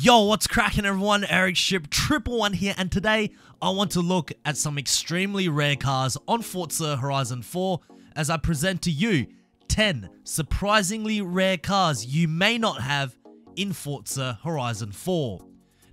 Yo, what's cracking everyone? Ericship 111 here, and today I want to look at some extremely rare cars on Forza Horizon 4 as I present to you 10 surprisingly rare cars you may not have in Forza Horizon 4.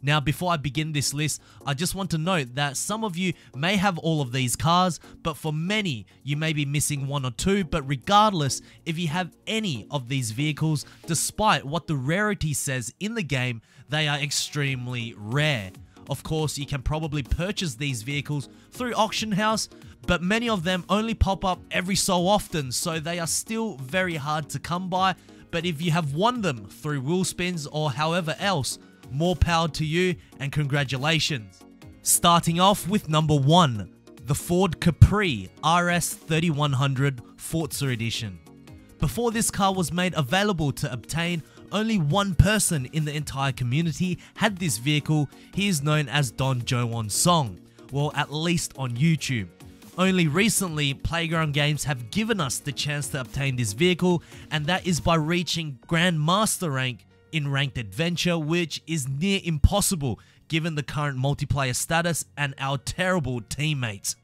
Now, before I begin this list, I just want to note that some of you may have all of these cars, but for many, you may be missing one or two. But regardless, if you have any of these vehicles, despite what the rarity says in the game, they are extremely rare. Of course, you can probably purchase these vehicles through auction house, but many of them only pop up every so often, so they are still very hard to come by. But if you have won them through wheel spins or however else, more power to you and congratulations. Starting off with number 1, the Ford Capri RS 3100 Forza Edition. Before this car was made available to obtain, only one person in the entire community had this vehicle. He is known as Don Joon Song, well, at least on YouTube. Only recently, Playground Games have given us the chance to obtain this vehicle, and that is by reaching Grandmaster rank in Ranked Adventure, which is near impossible given the current multiplayer status and our terrible teammates.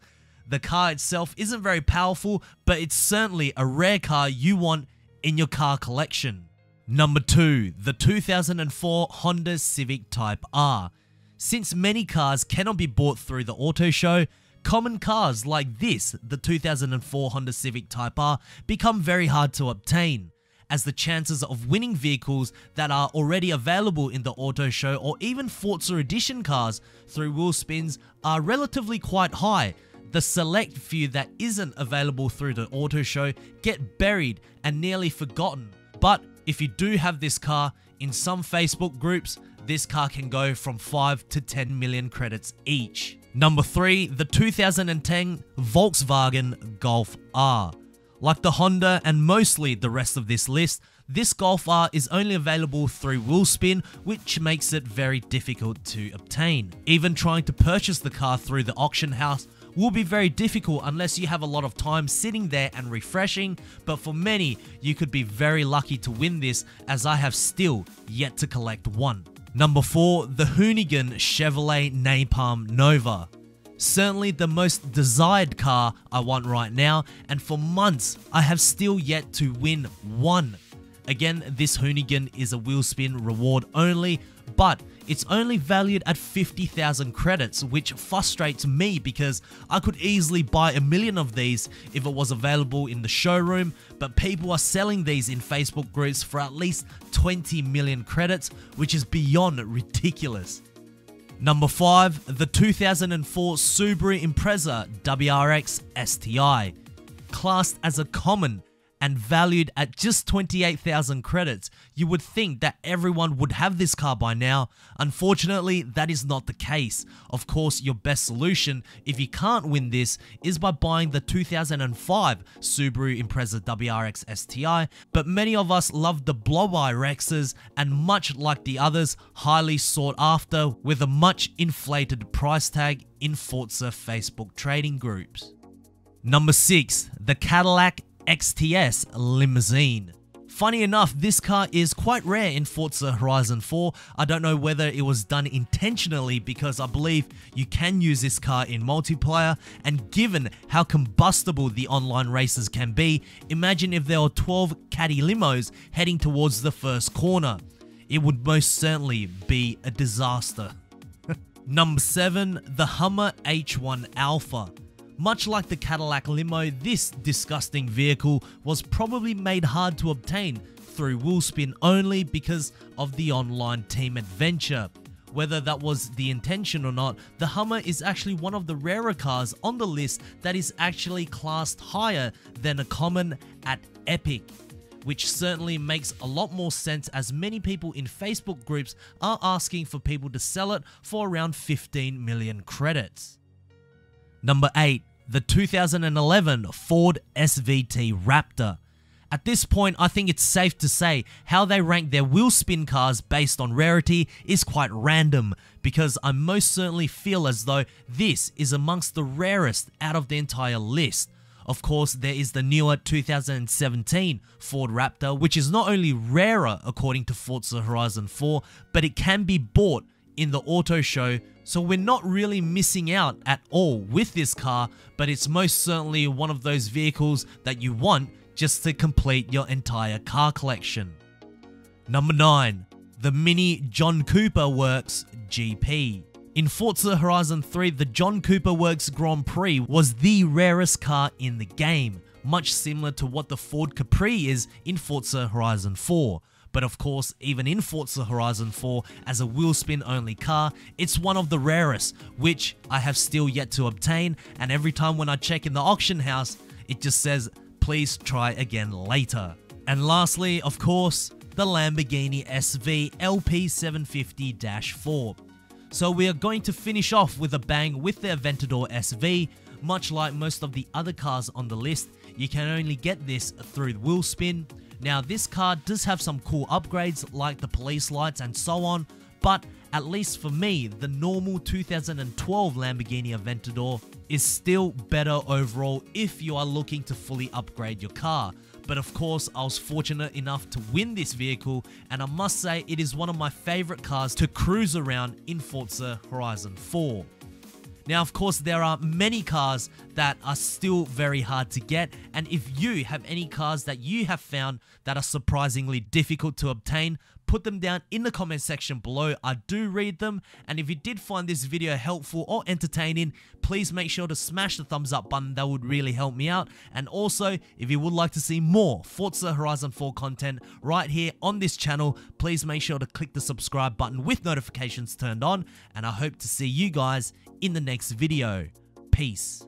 The car itself isn't very powerful, but it's certainly a rare car you want in your car collection. Number 2, the 2004 Honda Civic Type R. Since many cars cannot be bought through the auto show, common cars like this, the 2004 Honda Civic Type R, become very hard to obtain, as the chances of winning vehicles that are already available in the auto show or even Forza Edition cars through wheel spins are relatively quite high. The select few that isn't available through the auto show get buried and nearly forgotten. But if you do have this car, in some Facebook groups, this car can go from 5 to 10 million credits each. Number 3, the 2010 Volkswagen Golf R. Like the Honda and mostly the rest of this list, this Golf R is only available through wheel spin, which makes it very difficult to obtain. Even trying to purchase the car through the auction house will be very difficult unless you have a lot of time sitting there and refreshing, but for many, you could be very lucky to win this, as I have still yet to collect one. Number 4, the Hoonigan Chevrolet Napalm Nova. Certainly the most desired car I want right now, and for months I have still yet to win one. Again, this Hoonigan is a wheel spin reward only, but it's only valued at 50,000 credits, which frustrates me because I could easily buy a million of these if it was available in the showroom, but people are selling these in Facebook groups for at least 20 million credits, which is beyond ridiculous. Number 5, the 2004 Subaru Impreza WRX STI. Classed as a common and valued at just 28,000 credits, you would think that everyone would have this car by now. Unfortunately, that is not the case. Of course, your best solution, if you can't win this, is by buying the 2005 Subaru Impreza WRX STI, but many of us love the blow-eye Rexes, and much like the others, highly sought after with a much inflated price tag in Forza Facebook trading groups. Number 6, the Cadillac XTS Limousine. Funny enough, this car is quite rare in Forza Horizon 4. I don't know whether it was done intentionally, because I believe you can use this car in multiplayer, and given how combustible the online races can be, imagine if there were 12 Caddy limos heading towards the first corner. It would most certainly be a disaster. Number 7, the Hummer H1 Alpha. Much like the Cadillac limo, this disgusting vehicle was probably made hard to obtain through wheel spin only because of the online team adventure. Whether that was the intention or not, the Hummer is actually one of the rarer cars on the list that is actually classed higher than a common at Epic, which certainly makes a lot more sense, as many people in Facebook groups are asking for people to sell it for around 15 million credits. Number 8, the 2011 Ford SVT Raptor. At this point, I think it's safe to say how they rank their wheel spin cars based on rarity is quite random, because I most certainly feel as though this is amongst the rarest out of the entire list. Of course, there is the newer 2017 Ford Raptor, which is not only rarer according to Forza Horizon 4, but it can be bought in the auto show, so we're not really missing out at all with this car, but it's most certainly one of those vehicles that you want just to complete your entire car collection. Number 9. The Mini John Cooper Works GP. In Forza Horizon 3, the John Cooper Works Grand Prix was the rarest car in the game, much similar to what the Ford Capri is in Forza Horizon 4. But of course, even in Forza Horizon 4, as a wheel spin only car, it's one of the rarest, which I have still yet to obtain, and every time when I check in the auction house, it just says, please try again later. And lastly, of course, the Lamborghini SV LP750-4. So we are going to finish off with a bang with the Aventador SV. Much like most of the other cars on the list, you can only get this through the wheel spin. Now this car does have some cool upgrades like the police lights and so on, but at least for me, the normal 2012 Lamborghini Aventador is still better overall if you are looking to fully upgrade your car. But of course, I was fortunate enough to win this vehicle, and I must say it is one of my favorite cars to cruise around in Forza Horizon 4. Now, of course, there are many cars that are still very hard to get, and if you have any cars that you have found that are surprisingly difficult to obtain, put them down in the comment section below. I do read them, and if you did find this video helpful or entertaining, please make sure to smash the thumbs up button. That would really help me out. And also, if you would like to see more Forza Horizon 4 content right here on this channel, please make sure to click the subscribe button with notifications turned on, and I hope to see you guys in the next video. Peace.